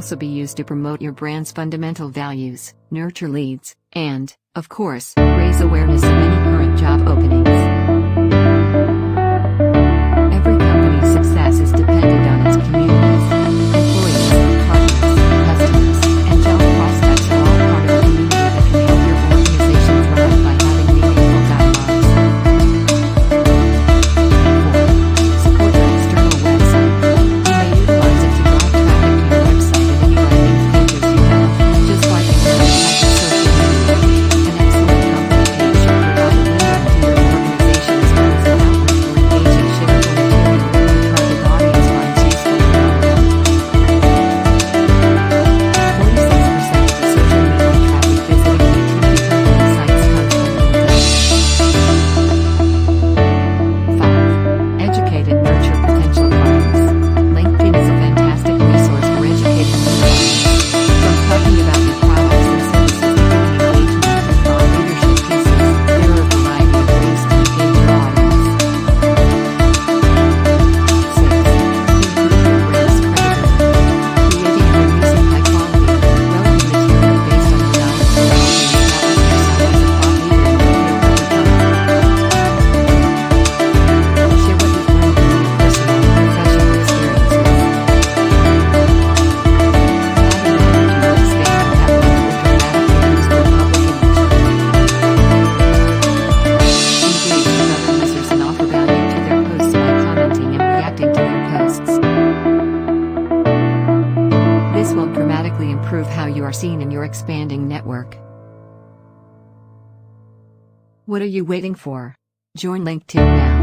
also be used to promote your brand's fundamental values, nurture leads, and, of course, raise awareness of any current job openings. Every company's success is dependent on its communities. Employees, partners, customers, and job prospects are all part of a community that can help your organization thrive by having meaningful dialogues. 4. Support your external website. You may utilize it to drive traffic to your website and any landing pages you have, just like any other type of social media. An excellent company page should provide a window into your organization as well as an outlet for engaging shareable material that your target audience finds useful and relevant. 46% of the social media traffic visiting utility company sites comes from LinkedIn. 5. Educate and nurture potential clients. LinkedIn is a fantastic resource for educating new clients. From talking about your products and services to getting engagement through thought leadership pieces, there are a variety of ways to engage your audience. 6. Improve your brand's credibility. Creating and releasing high-quality, relevant material based on your knowledge will help you establish yourself as a thought leader in your field over time. Share what you've learned through your personal and professional experiences. Add a value to your expanding network will dramatically boost your public image. Engage with other users and offer value to their posts by commenting and reacting to their posts. This will dramatically improve how you are seen in your expanding network. What are you waiting for? Join LinkedIn now.